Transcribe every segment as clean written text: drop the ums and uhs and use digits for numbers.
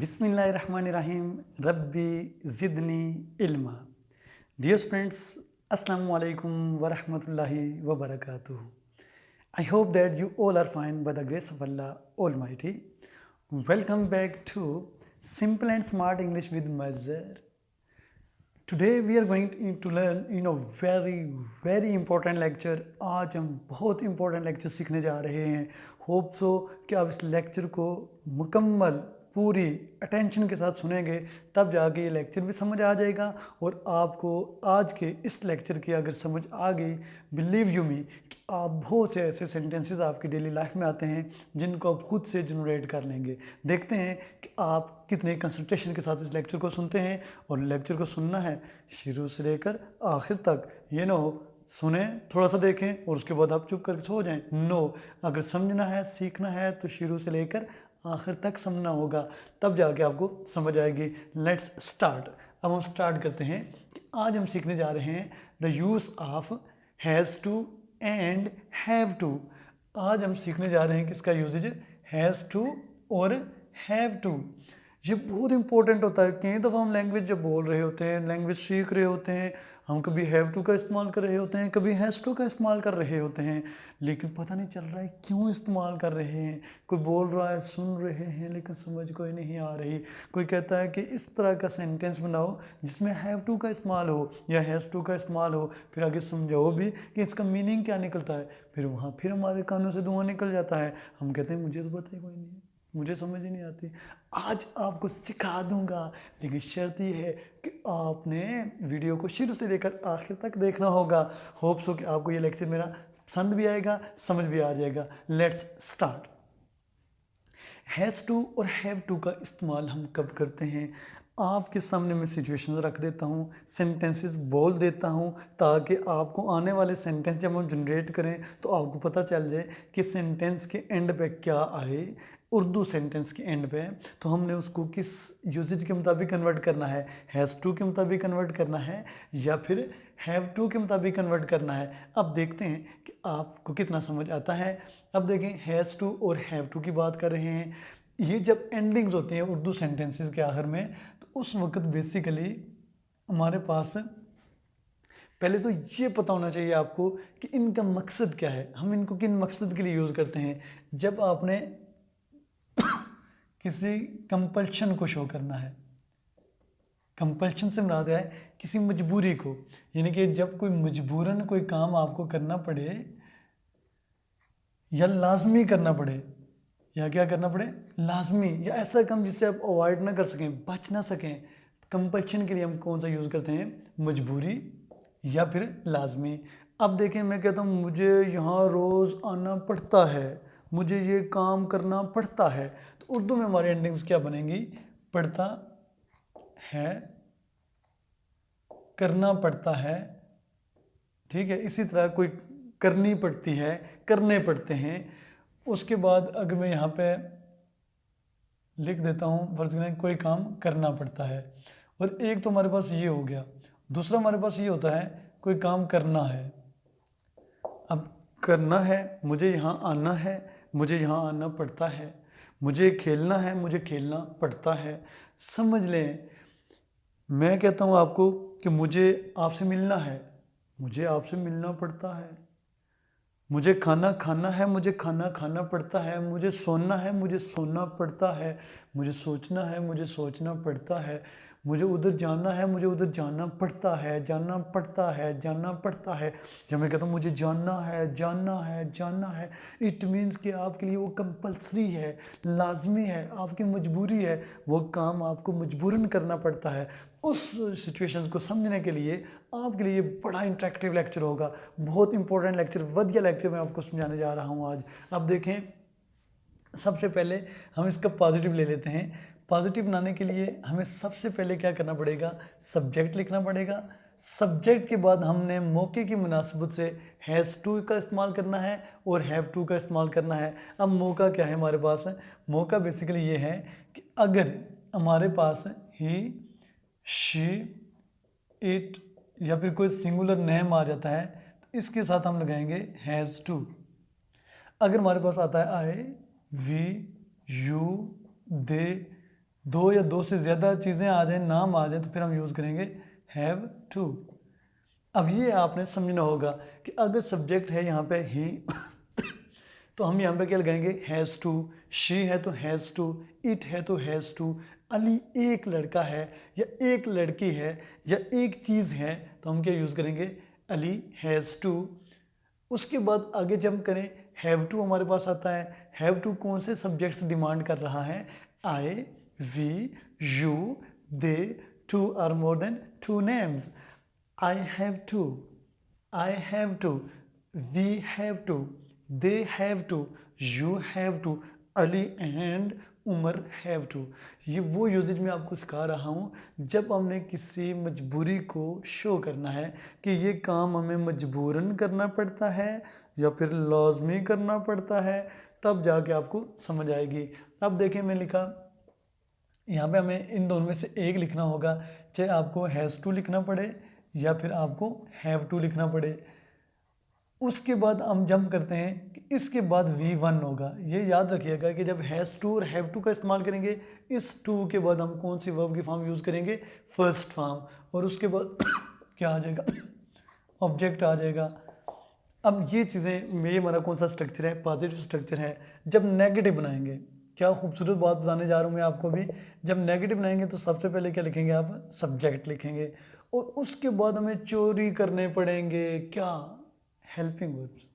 बिस्मिल्लाहिर्रहमानिर्रहीम रब्बी ज़िदनी इल्मा। Dear students, अस्सलामु अलैकुम वरहमतुल्लाहि वबरकातुहू। I hope that you all are fine by the grace of Allah Almighty. Welcome back to Simple and Smart English with Mazhar. Today we are going to learn very important lecture. आज हम बहुत important lecture सीखने जा रहे हैं. Hope so कि आप इस लेक्चर को मुकम्मल पूरी अटेंशन के साथ सुनेंगे, तब जाके ये लेक्चर भी समझ आ जाएगा। और आपको आज के इस लेक्चर की अगर समझ आ गई, बिलीव यू मी कि आप बहुत से ऐसे सेंटेंसेस आपकी डेली लाइफ में आते हैं जिनको आप खुद से जनरेट कर लेंगे। देखते हैं कि आप कितने कंसंट्रेशन के साथ इस लेक्चर को सुनते हैं। और लेक्चर को सुनना है शुरू से लेकर आखिर तक। ये ना हो सुने, थोड़ा सा देखें और उसके बाद आप चुप करके सो जाएं। नो, अगर समझना है, सीखना है तो शुरू से लेकर आखिर तक समझना होगा, तब जाके आपको समझ आएगी। Let's start. अब हम स्टार्ट करते हैं कि आज हम सीखने जा रहे हैं the use of has to and have to. आज हम सीखने जा रहे हैं किसका यूजेज, हैज़ टू और हैव टू। ये बहुत इंपॉर्टेंट होता है। कई दफ़ा हम लैंग्वेज जब बोल रहे होते हैं, लैंग्वेज सीख रहे होते हैं, हम कभी हैव टू का इस्तेमाल कर रहे होते हैं, कभी हैज़ टू का इस्तेमाल कर रहे होते हैं, लेकिन पता नहीं चल रहा है क्यों इस्तेमाल कर रहे हैं। कोई बोल रहा है, सुन रहे हैं, लेकिन समझ कोई नहीं आ रही। कोई कहता है कि इस तरह का सेंटेंस बनाओ जिसमें हैव टू का इस्तेमाल हो या हैज़ टू का इस्तेमाल हो, फिर आगे समझाओ भी कि इसका मीनिंग क्या निकलता है। फिर हमारे कानों से धुआं निकल जाता है। हम कहते हैं मुझे तो पता ही कोई नहीं है, मुझे समझ ही नहीं आती। आज आपको सिखा दूंगा, लेकिन शर्त ये है कि आपने वीडियो को शुरू से लेकर आखिर तक देखना होगा। होप सो कि आपको ये लेक्चर मेरा पसंद भी आएगा, समझ भी आ जाएगा। Let's start. हैज़ टू और हैव टू का इस्तेमाल हम कब करते हैं? आपके सामने मैं सिचुएशंस रख देता हूँ, सेंटेंसेस बोल देता हूँ, ताकि आपको आने वाले सेंटेंस जब हम जनरेट करें तो आपको पता चल जाए कि सेंटेंस के एंड पे क्या आए। उर्दू सेंटेंस के एंड पे तो हमने उसको किस यूजेज के मुताबिक कन्वर्ट करना है, हैज़ टू के मुताबिक कन्वर्ट करना है या फिर हैव टू के मुताबिक कन्वर्ट करना है। अब देखते हैं कि आपको कितना समझ आता है। अब देखें, हैज़ टू और हैव टू की बात कर रहे हैं। ये जब एंडिंग्स होती हैं उर्दू सेंटेंसेस के आखिर में, तो उस वक्त बेसिकली हमारे पास पहले तो ये पता होना चाहिए आपको कि इनका मकसद क्या है, हम इनको किन मकसद के लिए यूज़ करते हैं। जब आपने किसी कंपल्शन को शो करना है, कंपल्शन से मुराद है किसी मजबूरी को, यानी कि जब कोई मजबूरन कोई काम आपको करना पड़े या लाजमी करना पड़े, या क्या करना पड़े, लाजमी, या ऐसा काम जिससे आप अवॉइड ना कर सकें, बच ना सकें। कंपल्शन के लिए हम कौन सा यूज़ करते हैं, मजबूरी या फिर लाजमी। अब देखें, मैं कहता हूँ मुझे यहाँ रोज़ आना पड़ता है, मुझे ये काम करना पड़ता है, तो उर्दू में हमारी एंडिंग्स क्या बनेंगी, पड़ता है, करना पड़ता है। ठीक है, इसी तरह कोई करनी पड़ती है, करने पड़ते हैं। उसके बाद अगर मैं यहाँ पे लिख देता हूँ, फर्ज करें कोई काम करना पड़ता है, और एक तो हमारे पास ये हो गया। दूसरा हमारे पास ये होता है कोई काम करना है। अब करना है, मुझे यहाँ आना है, मुझे यहाँ आना पड़ता है, मुझे खेलना है, मुझे खेलना पड़ता है। समझ लें, मैं कहता हूँ आपको कि मुझे आपसे मिलना है, मुझे आपसे मिलना पड़ता है। मुझे खाना खाना है, मुझे खाना खाना पड़ता है। मुझे सोना है, मुझे सोना पड़ता है। मुझे सोचना है, मुझे सोचना पड़ता है। मुझे उधर जाना है, मुझे उधर जाना पड़ता है, जाना पड़ता है, जाना पड़ता है। जब मैं कहता हूँ मुझे जानना है, जानना है, जानना है, इट मीन्स कि आपके लिए वो कंपल्सरी है, लाजमी है, आपकी मजबूरी है, वो काम आपको मजबूरन करना पड़ता है। उस सिचुएशंस को समझने के लिए आपके लिए बड़ा इंटरेक्टिव लेक्चर होगा, बहुत इंपॉर्टेंट लेक्चर, वधिया लेक्चर मैं आपको समझाने जा रहा हूँ आज। अब देखें, सबसे पहले हम इसका पॉजिटिव ले लेते हैं। पॉजिटिव बनाने के लिए हमें सबसे पहले क्या करना पड़ेगा, सब्जेक्ट लिखना पड़ेगा। सब्जेक्ट के बाद हमने मौके की मुनासिबत से हैज़ टू का इस्तेमाल करना है और हैव टू का इस्तेमाल करना है। अब मौका क्या है हमारे पास, मौका बेसिकली ये है कि अगर हमारे पास ही, शी, इट या फिर कोई सिंगुलर नेम आ जाता है तो इसके साथ हम लगाएंगे हैज़ टू। अगर हमारे पास आता है आई, वी, यू, दे, दो या दो से ज़्यादा चीज़ें आ जाएं, नाम आ जाए, तो फिर हम यूज़ करेंगे हैव टू। अब ये आपने समझना होगा कि अगर सब्जेक्ट है यहाँ पे ही तो हम यहाँ पे क्या लगाएंगे, हैज़ टू। शी है तो हैज़ टू, इट है तो हैज़ टू। अली एक लड़का है या एक लड़की है या एक चीज़ है, तो हम क्या यूज़ करेंगे, अली हैज़ टू। उसके बाद आगे जंप करें, हैव टू हमारे पास आता है। हैव टू कौन से सब्जेक्ट्स डिमांड कर रहा है, I, we, you, they, two are more than two names. I have to, I have to, we have to, they have to, you have to, Ali and Umar have to. ये वो usage मैं आपको सिखा रहा हूँ जब हमने किसी मजबूरी को शो करना है कि ये काम हमें मजबूरन करना पड़ता है या फिर लाजमी करना पड़ता है, तब जाके आपको समझ आएगी। अब देखें, मैं लिखा यहाँ पे, हमें इन दोनों में से एक लिखना होगा, चाहे आपको हैज़ टू लिखना पड़े या फिर आपको हैव टू लिखना पड़े। उसके बाद हम जंप करते हैं कि इसके बाद V1 होगा। ये याद रखिएगा कि जब हैज़ टू और हैव टू का इस्तेमाल करेंगे, इस टू के बाद हम कौन सी वर्ब की फॉर्म यूज़ करेंगे, फर्स्ट फॉर्म, और उसके बाद क्या आ जाएगा, ऑब्जेक्ट आ जाएगा। अब ये चीज़ें, ये हमारा कौन सा स्ट्रक्चर है, पॉजिटिव स्ट्रक्चर है। जब नेगेटिव बनाएंगे, क्या खूबसूरत बात बताने जा रहा हूँ मैं आपको भी, जब नेगेटिव बनाएंगे तो सबसे पहले क्या लिखेंगे आप, सब्जेक्ट लिखेंगे, और उसके बाद हमें चोरी करने पड़ेंगे क्या, हेल्पिंग वर्ब्स।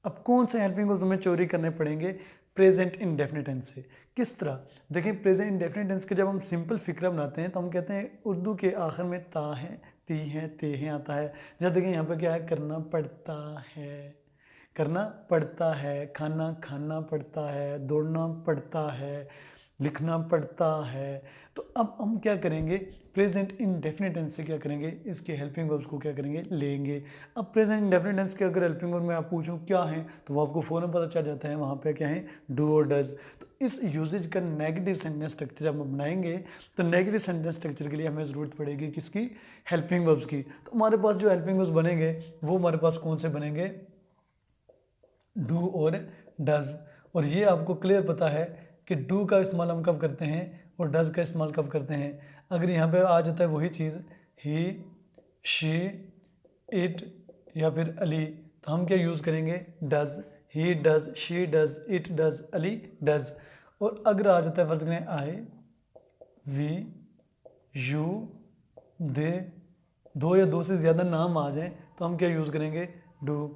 अब कौन से हेल्पिंग वर्ब्स हमें चोरी करने पड़ेंगे, प्रेजेंट इंडेफिनिट टेंस से। किस तरह, देखिए प्रेजेंट इंडेफिनिट टेंस के जब हम सिंपल फिक्रा बनाते हैं तो हम कहते हैं उर्दू के आखिर में ता है, ती है, ते हैं आता है। जब देखिए यहाँ पे क्या है, करना पड़ता है, करना पड़ता है, खाना खाना पड़ता है, दौड़ना पड़ता है, लिखना पड़ता है। तो अब हम क्या करेंगे, प्रेजेंट इंडेफिनिट टेंस से क्या करेंगे, इसके हेल्पिंग वर्ब्स को क्या करेंगे, लेंगे। अब प्रेजेंट इंडेफिनिट टेंस के अगर हेल्पिंग वर्ब में आप पूछूं क्या है, तो वो आपको फ़ौरन पता चल जाता है, वहाँ पे क्या है, डू और डज। तो इस यूजेज का नेगेटिव सेंटेंस स्ट्रक्चर जब हम बनाएंगे तो नेगेटिव सेंटेंस स्ट्रक्चर के लिए हमें ज़रूरत पड़ेगी किसकी, हेल्पिंग वर्ब्स की। तो हमारे पास जो हेल्पिंग वर्ब्स बनेंगे वो हमारे पास कौन से बनेंगे, डू और डज। और ये आपको क्लियर पता है कि डू का इस्तेमाल हम कब करते हैं और डज का इस्तेमाल कब करते हैं। अगर यहाँ पे आ जाता है वही चीज़, ही, शी, इट या फिर अली, तो हम क्या यूज़ करेंगे, does. He does, she does, it does, Ali does. और अगर आ जाता है फर्ज करें आई, वी, यू, दे, दो या दो से ज़्यादा नाम आ जाएं, तो हम क्या यूज़ करेंगे, डू।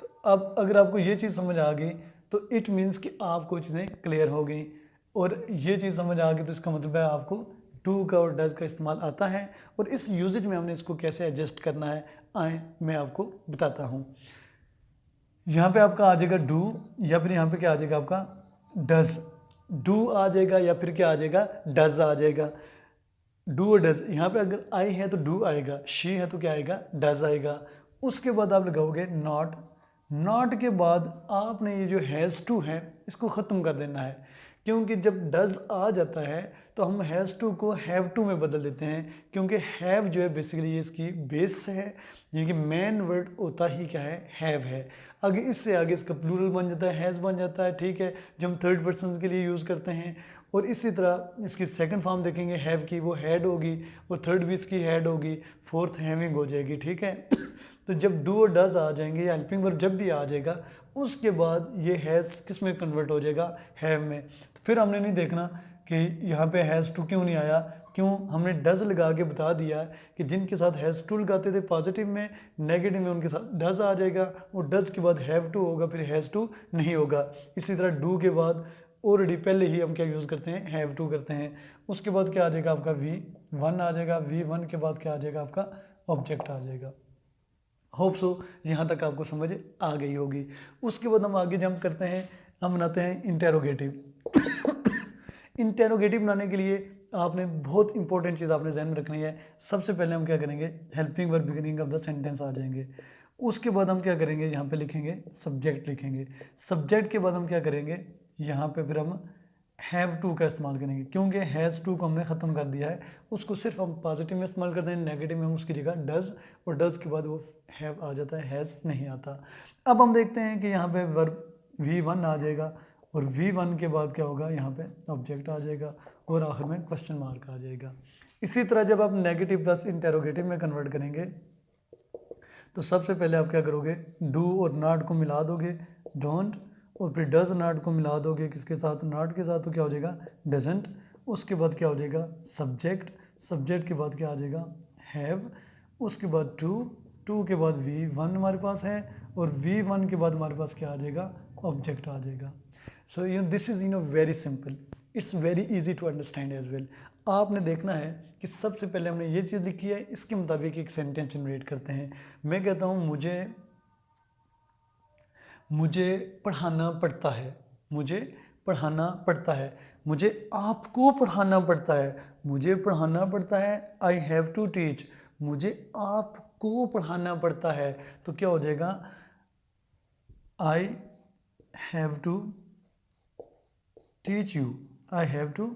तो अब अगर आपको ये चीज़ समझ आ गई तो इट मीन्स कि आपको चीज़ें क्लियर हो गई, और ये चीज़ समझ आ गई तो इसका मतलब है आपको डू का और डज का इस्तेमाल आता है। और इस यूजेज में हमने इसको कैसे एडजस्ट करना है, आए मैं आपको बताता हूँ। यहाँ पे आपका आ जाएगा डू, या फिर यहाँ पे क्या आ जाएगा आपका, डज। डू आ जाएगा या फिर क्या आ जाएगा, डज आ जाएगा। डू और डज, यहाँ पे अगर आई है तो डू आएगा, शी है तो क्या आएगा, डज आएगा। उसके बाद आप लगाओगे नॉट। नॉट के बाद आपने ये जो हैज़ टू है इसको ख़त्म कर देना है, क्योंकि जब डज आ जाता है तो हम हैज़ टू को हैव टू में बदल देते हैं, क्योंकि हैव जो है बेसिकली ये इसकी बेस है, यानी कि मेन वर्ड होता ही क्या है, हैव है। आगे इससे आगे इसका प्लूरल बन जाता है, हैज़ बन जाता है, ठीक है, जो हम थर्ड पर्सन के लिए यूज़ करते हैं। और इसी तरह इसकी सेकंड फॉर्म देखेंगे हैव की, वो हैड होगी, और थर्ड भी इसकी हैड होगी, फोर्थ हैविंग हो जाएगी, ठीक है। तो जब डू और डज आ जाएंगे या हेल्पिंग वर्ब जब भी आ जाएगा, उसके बाद ये हैज़ किस में कन्वर्ट हो जाएगा, हैव में। तो फिर हमने नहीं देखना कि यहाँ पे हैज़ टू क्यों नहीं आया, क्यों, हमने डज लगा के बता दिया कि जिनके साथ हैज़ टू लगाते थे पॉजिटिव में, नेगेटिव में उनके साथ डज आ जाएगा, और डज के बाद हैव टू होगा, फिर हैज़ टू नहीं होगा। इसी तरह डू के बाद ऑलरेडी पहले ही हम क्या यूज़ करते हैं, हैव टू करते हैं। उसके बाद क्या आ जाएगा आपका V1 आ जाएगा, V1 के बाद क्या आ जाएगा आपका, ऑब्जेक्ट आ जाएगा। होप सो यहाँ तक आपको समझ आ गई होगी। उसके बाद हम आगे जंप करते हैं, हम बनाते हैं इंटेरोगेटिव। इंटेरोगेटिव बनाने के लिए आपने बहुत इंपॉर्टेंट चीज़ आपने ध्यान में रखनी है। सबसे पहले हम क्या करेंगे, helping verb beginning of the sentence आ जाएंगे। उसके बाद हम क्या करेंगे, यहाँ पे लिखेंगे सब्जेक्ट लिखेंगे। सब्जेक्ट के बाद हम क्या करेंगे, यहाँ पे फिर हम हैव टू का इस्तेमाल करेंगे, क्योंकि हैज़ टू को हमने ख़त्म कर दिया है, उसको सिर्फ हम पॉजिटिव में इस्तेमाल करते हैं, नेगेटिव में हम उसकी जगह डज, और डज के बाद वो हैव आ जाता है, हैज़ नहीं आता। अब हम देखते हैं कि यहाँ पे वर्ब V1 आ जाएगा, और V1 के बाद क्या होगा, यहाँ पे ऑब्जेक्ट आ जाएगा और आखिर में क्वेश्चन मार्क आ जाएगा। इसी तरह जब आप नेगेटिव प्लस इंटेरोगेटिव में कन्वर्ट करेंगे तो सबसे पहले आप क्या करोगे, डू और नॉट को मिला दोगे, डोंट, और फिर डज नॉट को मिला दोगे किसके साथ, नॉट के साथ, तो क्या हो जाएगा डजंट। उसके बाद क्या हो जाएगा सब्जेक्ट, सब्जेक्ट के बाद क्या आ जाएगा हैव, उसके बाद टू के बाद V1 हमारे पास है और V1 के बाद हमारे पास क्या आ जाएगा ऑब्जेक्ट आ जाएगा। So this is very simple, it's very easy to understand as well. आपने देखना है कि सबसे पहले हमने ये चीज़ लिखी है, इसके मुताबिक एक सेंटेंस जनरेट करते हैं। मैं कहता हूँ मुझे पढ़ाना पड़ता है, मुझे पढ़ाना पड़ता है, मुझे आपको पढ़ाना पड़ता है, मुझे पढ़ाना पड़ता है, आई हैव टू टीच, मुझे आपको पढ़ाना पड़ता है, तो क्या हो जाएगा I have to teach you, I have to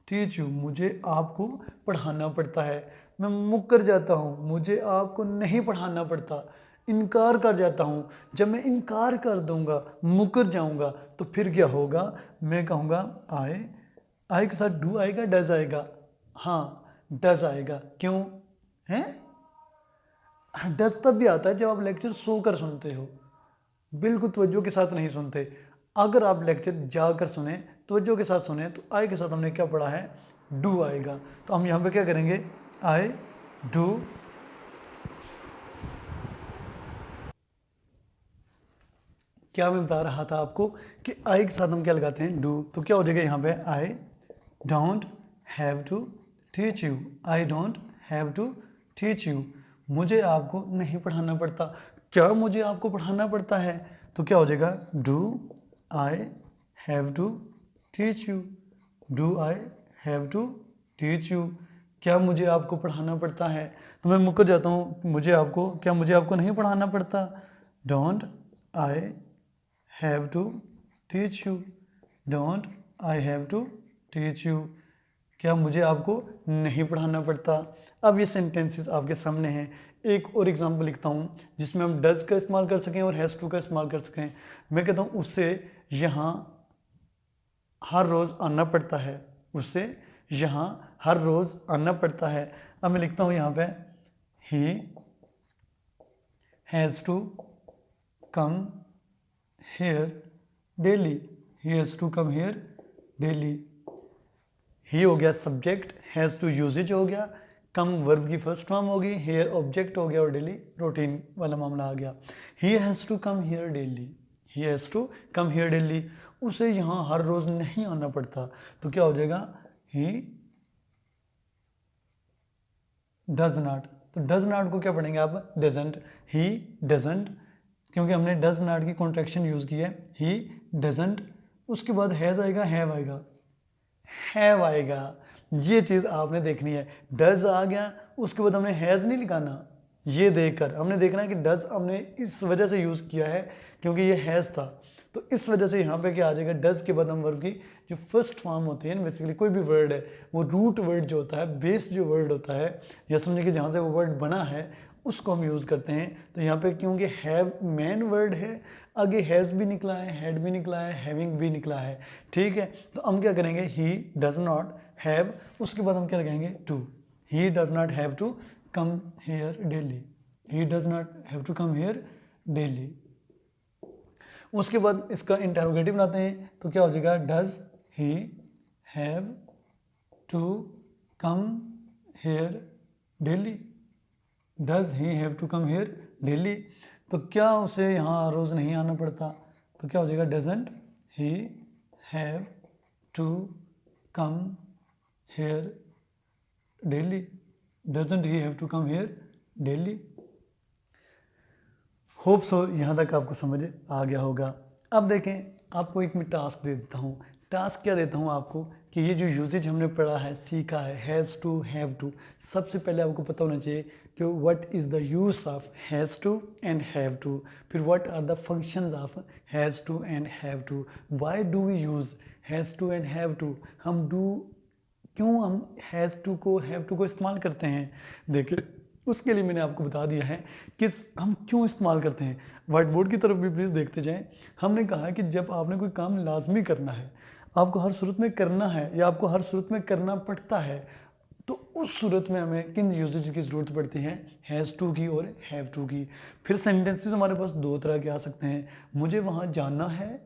teach you, मुझे आपको पढ़ाना पड़ता है। मैं मुकर जाता हूँ, मुझे आपको नहीं पढ़ाना पड़ता, इनकार कर जाता हूँ, जब मैं इनकार कर दूंगा, मुकर जाऊंगा, तो फिर क्या होगा, मैं कहूँगा आई के साथ डू आएगा, डज आएगा, हाँ डज आएगा, क्यों है, डज तब भी आता है जब आप लेक्चर सोकर सुनते हो, बिल्कुल तवज्जो के साथ नहीं सुनते। अगर आप लेक्चर जाकर सुने, तवज्जो के साथ सुने, तो आई के साथ हमने क्या पढ़ा है, डू आएगा। तो हम यहाँ पे क्या करेंगे, आई डू, क्या मैं बता रहा था आपको कि आई के साथ हम क्या लगाते हैं डू, तो क्या हो जाएगा यहाँ पे I don't have to teach you, I don't have to teach you, मुझे आपको नहीं पढ़ाना पड़ता। क्या मुझे आपको पढ़ाना पड़ता है, तो क्या हो जाएगा do I have to teach you, do I have to teach you, क्या मुझे आपको पढ़ाना पड़ता है, तो मैं मुकर जाता हूँ, क्या मुझे आपको नहीं पढ़ाना पड़ता, don't I have to teach you, don't I have to teach you, क्या मुझे आपको नहीं पढ़ाना पड़ता। अब ये सेंटेंसेस आपके सामने हैं। एक और एग्जांपल लिखता हूँ जिसमें हम डज का इस्तेमाल कर सकें और हैज़ टू का इस्तेमाल कर सकें। मैं कहता हूँ उससे यहाँ हर रोज़ आना पड़ता है, उससे यहाँ हर रोज़ आना पड़ता है। अब मैं लिखता हूँ यहाँ पे ही has to come here daily, he has to come here daily। he हो गया सब्जेक्ट, हैज़ टू यूजेज हो गया, कम वर्ब की फर्स्ट फॉर्म होगी, हेयर ऑब्जेक्ट हो गया और डेली रूटीन वाला मामला आ गया। he has to come here daily, he has to come here daily, उसे यहाँ हर रोज़ नहीं आना पड़ता, तो क्या हो जाएगा he does not, तो does not को क्या पढ़ेंगे आप doesn't, he doesn't, क्योंकि हमने डज नॉट की कॉन्ट्रैक्शन यूज़ की है, ही डजंट, उसके बाद हैज़ आएगा, हैव आएगा, हैव आएगा, ये चीज़ आपने देखनी है। डज आ गया, उसके बाद हमने हैज़ नहीं लिखाना, ये देखकर हमने देखना है कि डज हमने इस वजह से यूज़ किया है क्योंकि ये हैज़ था, तो इस वजह से यहाँ पे क्या आ जाएगा, डज के बाद हम वर्ब की जो फर्स्ट फॉर्म होती है, बेसिकली कोई भी वर्ड है वो रूट वर्ड जो होता है, बेस जो वर्ड होता है, या समझिए कि जहाँ से वो वर्ड बना है उसको हम यूज़ करते हैं। तो यहाँ पे क्योंकि हैव मेन वर्ड है, आगे हैज़ भी निकला है, हैड भी निकला है, हैविंग भी निकला है, ठीक है। तो हम क्या करेंगे, ही डज नॉट हैव, उसके बाद हम क्या लगाएंगे to, he does not have to come here daily, he does not have to come here daily. उसके बाद इसका इंटरोगेटिव बनाते हैं, तो क्या हो जाएगा, does he have to come here daily, does he have to come here daily, तो क्या उसे यहाँ रोज़ नहीं आना पड़ता, तो क्या हो जाएगा, doesn't he have to come here daily, doesn't he have to come here daily. Hope so यहाँ तक आपको समझ आ गया होगा। अब देखें, आपको एक मैं टास्क दे देता हूँ। टास्क क्या देता हूँ आपको कि ये जो यूजेज हमने पढ़ा है, सीखा है, हैज़ टू, हैव टू, सबसे पहले आपको पता होना चाहिए कि what is the use of has to and have to, फिर what are the functions of has to and have to, why do we use has to and have to, हम has to को have to को इस्तेमाल करते हैं। देखिए उसके लिए मैंने आपको बता दिया है कि हम क्यों इस्तेमाल करते हैं। व्हाइट बोर्ड की तरफ भी प्लीज़ देखते जाएं। हमने कहा कि जब आपने कोई काम लाजमी करना है, आपको हर सूरत में करना है या आपको हर सूरत में करना पड़ता है, तो उस सूरत में हमें किन यूजेज की ज़रूरत पड़ती है, हैज़ टू की और हैव टू की। फिर सेंटेंसेस हमारे पास दो तरह के आ सकते हैं, मुझे वहाँ जाना है,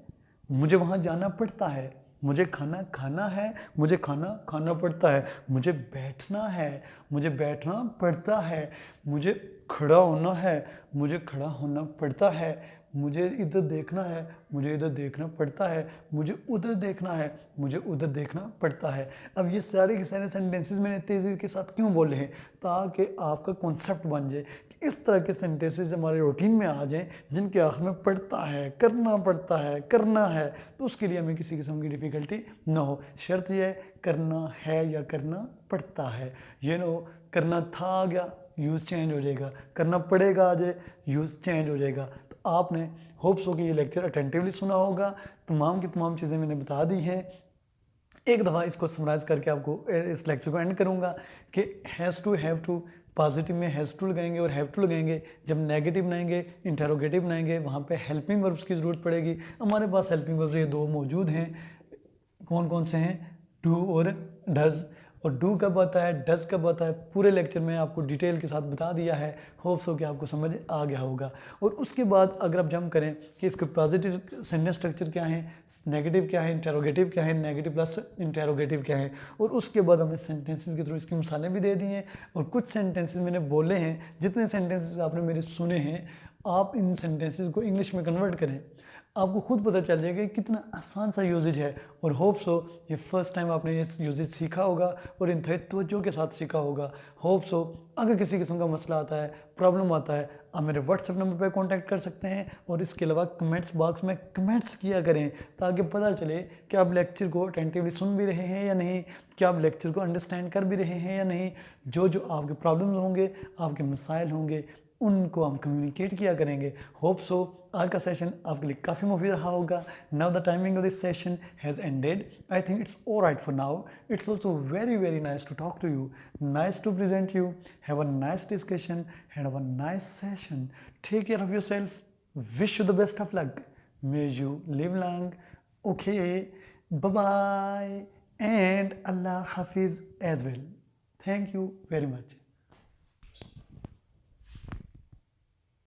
मुझे वहाँ जाना पड़ता है, मुझे खाना खाना है, मुझे खाना खाना पड़ता है, मुझे बैठना है, मुझे बैठना पड़ता है, मुझे खड़ा होना है, मुझे खड़ा होना पड़ता है, मुझे इधर देखना है, मुझे इधर देखना पड़ता है, मुझे उधर देखना है, मुझे उधर देखना पड़ता है। अब ये सारे के सारे सेंटेंसेस मैंने तेज़ी के साथ क्यों बोले हैं, ताकि आपका कॉन्सेप्ट बन जाए कि इस तरह के सेंटेंसेस हमारे रूटीन में आ जाएं जिनके आखिर में पड़ता है, करना पड़ता है, करना है, तो उसके लिए हमें किसी किस्म की डिफ़िकल्टी ना हो। शर्त यह है करना है या करना पड़ता है। ये ना हो करना था आ गया, यूज़ चेंज हो जाएगा, करना पड़ेगा आ जाए, यूज़ चेंज हो जाएगा। तो आपने होप्स हो कि ये लेक्चर अटेंटिवली सुना होगा। तमाम की तमाम चीज़ें मैंने बता दी हैं। एक दफ़ा इसको समराइज करके आपको इस लेक्चर को एंड करूँगा कि has to have to, positive में हैज़ टू लगाएंगे और हैव टू लगाएंगे। जब नेगेटिव बनाएंगे, इंटरोगेटिव बनाएंगे, वहाँ पे हेल्पिंग वर्ब्स की ज़रूरत पड़ेगी। हमारे पास हेल्पिंग वर्ब्स ये दो मौजूद हैं। कौन कौन से हैं, डू और डज। और डू कब आता है, डज कब आता है, पूरे लेक्चर में आपको डिटेल के साथ बता दिया है। होप्स हो कि आपको समझ आ गया होगा। और उसके बाद अगर आप जंप करें कि इसके पॉजिटिव सेंटेंस स्ट्रक्चर क्या है, नेगेटिव क्या है, इंटरोगेटिव क्या है, नेगेटिव प्लस इंटरोगेटिव क्या है, और उसके बाद हमने सेंटेंसेस के थ्रू इसकी मिसालें भी दे दी हैं। और कुछ सेंटेंसेस मैंने बोले हैं, जितने सेंटेंसेस आपने मेरे सुने हैं, आप इन सेंटेंसेस को इंग्लिश में कन्वर्ट करें, आपको खुद पता चल जाएगा कि कितना आसान सा यूजेज है। और होप्स हो ये फर्स्ट टाइम आपने ये यूजेज सीखा होगा और इन तवज्जो के साथ सीखा होगा। होप्स हो अगर किसी किस्म का मसला आता है, प्रॉब्लम आता है, आप मेरे व्हाट्सएप नंबर पर कांटेक्ट कर सकते हैं। और इसके अलावा कमेंट्स बॉक्स में कमेंट्स किया करें ताकि पता चले कि आप लेक्चर को अटेंटिवली सुन भी रहे हैं या नहीं, क्या आप लेक्चर को अंडरस्टैंड कर भी रहे हैं या नहीं। जो जो आपके प्रॉब्लम्स होंगे, आपके मसाइल होंगे, उनको हम कम्युनिकेट किया करेंगे। होप सो आज का सेशन आपके लिए काफ़ी मुफीद रहा होगा। Now the timing of this session has ended. I think it's alright for now. It's also very very nice to talk to you, nice to present you. Have a nice discussion, have a nice session. Take care of your self, wish you the best of luck, may you live long. Okay, bye bye and अल्लाह हाफिज़ as well. Thank you very much.